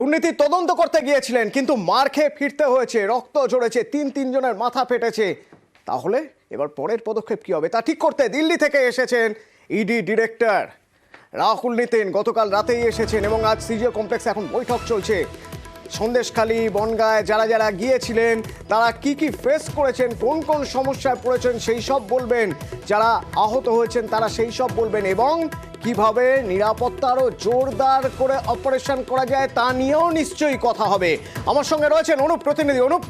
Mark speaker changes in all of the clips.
Speaker 1: দুর্নীতি তদন্ত করতে গিয়েছিলেন, কিন্তু মার খেয়ে ফিরতে হয়েছে, রক্ত ঝরেছে, তিনজনের মাথা ফেটেছে। তাহলে এবার পরের পদক্ষেপ কি হবে তা ঠিক করতে দিল্লি থেকে এসেছেন ইডি ডিরেক্টর রাহুল নিতিন। গতকাল রাতেই এসেছেন এবং আজ সিজিও কমপ্লেক্সে এখন বৈঠক চলছে। সন্দেশখালী, বনগাঁয় যারা গিয়েছিলেন তারা কি ফেস করেছেন, কোন সমস্যায় পড়েছেন সেই সব বলবেন, যারা আহত হয়েছেন তারা সেই সব বলবেন, এবং কিভাবে নিরাপত্তা আরো জোরদার করে অপারেশন করা যায় তা নিয়েও নিশ্চয়ই কথা হবে। আমার সঙ্গে রয়েছেন অনুপ, প্রতিনিধি অনুপ।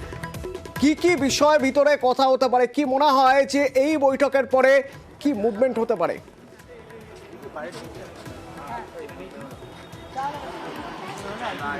Speaker 1: কি বিষয় ভিতরে কথা হতে পারে, কি মনে হয় যে এই বৈঠকের পরে কি মুভমেন্ট হতে পারে?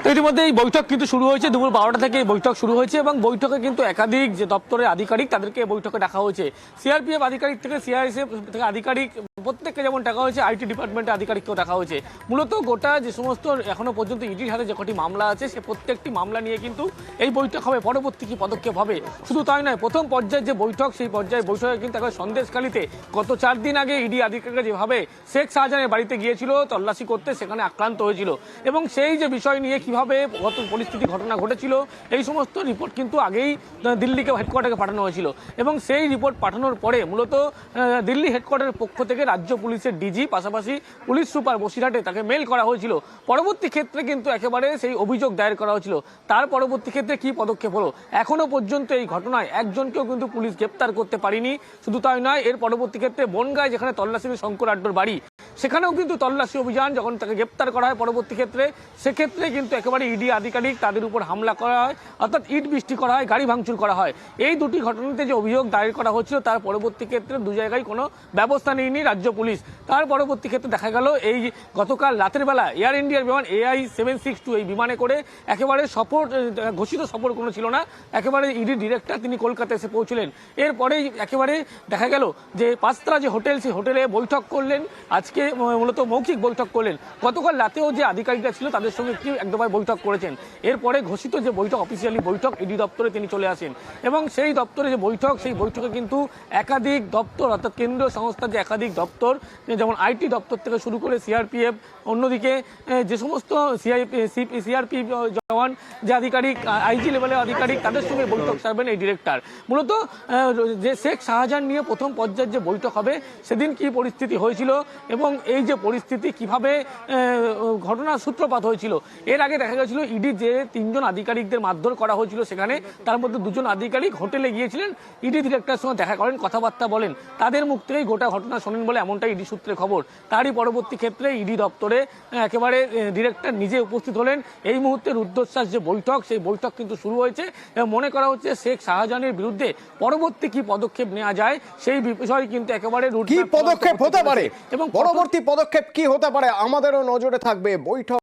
Speaker 2: তো ইতিমধ্যে এই বৈঠক কিন্তু শুরু হয়েছে, দুপুর 12টা থেকে এই বৈঠক শুরু হয়েছে এবং বৈঠকে কিন্তু একাধিক যে দপ্তরের আধিকারিক তাদেরকে বৈঠকে ডাকা হয়েছে। সিআরপিএফ আধিকারিক থেকে সিআইএসএফ থেকে আধিকারিক প্রত্যেককে যেমন ডাকা হয়েছে, আইটি ডিপার্টমেন্টের আধিকারিককেও ডাকা হয়েছে। মূলত গোটা যে সমস্ত এখনো পর্যন্ত ইডির হাতে যে কটি মামলা আছে সে প্রত্যেকটি মামলা নিয়ে কিন্তু এই বৈঠক হবে, পরবর্তী কি পদক্ষেপ হবে। শুধু তাই নয়, প্রথম পর্যায়ের যে বৈঠক সেই বৈঠকে কিন্তু এখন সন্দেশখালীতে গত 4 দিন আগে ইডি আধিকারিকরা যেভাবে শেখ শাহজাহানের বাড়িতে গিয়েছিল তল্লাশি করতে, সেখানে আক্রান্ত হয়েছিল এবং সেই যে বিষয় নিয়ে কিভাবে গত পরিস্থিতি ঘটনা ঘটেছিল এই সমস্ত রিপোর্ট কিন্তু আগেই দিল্লিকে হেডকোয়ার্টারে পাঠানো হয়েছিল এবং সেই রিপোর্ট পাঠানোর পরে মূলত দিল্লি হেডকোয়ার্টারের পক্ষ থেকে রাজ্য পুলিশের ডিজি পাশাপাশি পুলিশ সুপার বসিরহাটে তাকে মেল করা হয়েছিল। পরবর্তী ক্ষেত্রে কিন্তু একেবারে সেই অভিযোগ দায়ের করা হয়েছিল। তার পরবর্তী ক্ষেত্রে কি পদক্ষেপ হলো, এখনো পর্যন্ত এই ঘটনায় একজনকেও কিন্তু পুলিশ গ্রেপ্তার করতে পারেনি। শুধু তাই নয়, এর পরবর্তী ক্ষেত্রে বনগাঁয় যেখানে তল্লাশি শঙ্কর আড্ডর বাড়ি, সেখানেও কিন্তু তল্লাশি অভিযান যখন তাকে গ্রেপ্তার করা হয় পরবর্তী ক্ষেত্রে, সেক্ষেত্রে কিন্তু একেবারে ইডি আধিকারিক তাদের উপর হামলা করা হয়, অর্থাৎ ইট বৃষ্টি করা হয়, গাড়ি ভাঙচুর করা হয়। এই দুটি ঘটনাতে যে অভিযোগ দায়ের করা হচ্ছিল তার পরবর্তী ক্ষেত্রে দু জায়গায় কোনো ব্যবস্থা নেয়নি রাজ্য পুলিশ। তার পরবর্তী ক্ষেত্রে দেখা গেল এই গতকাল রাতের বেলা এয়ার ইন্ডিয়ার বিমান AI-762 এই বিমানে করে একেবারে সফর, ঘোষিত সফর কোনো ছিল না, একেবারে ইডি ডিরেক্টর তিনি কলকাতা এসে পৌঁছলেন। এরপরেই একেবারে দেখা গেল যে পাঁচতলা যে হোটেল, সেই হোটেলে বৈঠক করলেন, আজকে মূলত মৌখিক বৈঠক করলেন। গতকাল রাতেও যে আধিকারিকরা ছিল তাদের সঙ্গে এক দফায় বৈঠক করেছেন। এরপরে ঘোষিত যে বৈঠক, অফিসিয়ালি বৈঠক, ইডি দপ্তরে তিনি চলে আসেন এবং সেই দপ্তরে যে বৈঠক, সেই বৈঠকে কিন্তু একাধিক দপ্তর, অর্থাৎ কেন্দ্রীয় সংস্থার যে একাধিক দপ্তর, যেমন আইটি দপ্তর থেকে শুরু করে সিআরপিএফ, অন্যদিকে যে সমস্ত সিআরপি জওয়ান যে আধিকারিক, আইজি লেভেলের আধিকারিক, তাদের সঙ্গে বৈঠক সারবেন এই ডিরেক্টর। মূলত যে শেখ শাহজাহান নিয়ে প্রথম পর্যায়ের যে বৈঠক হবে সেদিন কি পরিস্থিতি হয়েছিল এবং এই যে পরিস্থিতি কিভাবে ঘটনার সূত্রপাত হয়েছিল। এর আগে দেখা গেছিল ইডি যে 3 জন আধিকারিকদের মারধর করা হয়েছিল, সেখানে তার মধ্যে 2 জন আধিকারিক হোটেলে গিয়েছিলেন, ইডি ডিরেক্টরের সঙ্গে দেখা করেন, কথাবার্তা বলেন, তাদের মুখ থেকেই গোটা ঘটনা শোনেন বলে এমনটাই ইডি সূত্রে খবর। তারই পরবর্তী ক্ষেত্রে ইডি দপ্তরে একেবারে ডিরেক্টর নিজে উপস্থিত হলেন। এই মুহূর্তে রুদ্ধশ্বাস যে বৈঠক, সেই বৈঠক কিন্তু শুরু হয়েছে এবং মনে করা হচ্ছে শেখ শাহজাহানের বিরুদ্ধে পরবর্তী কি পদক্ষেপ নেওয়া যায় সেই বিষয় কিন্তু একেবারে
Speaker 1: কি পদক্ষেপ হতে পারে এবং পরবর্তী পদক্ষেপ কি হতে পারে আমাদেরও নজরে থাকবে। বৈঠক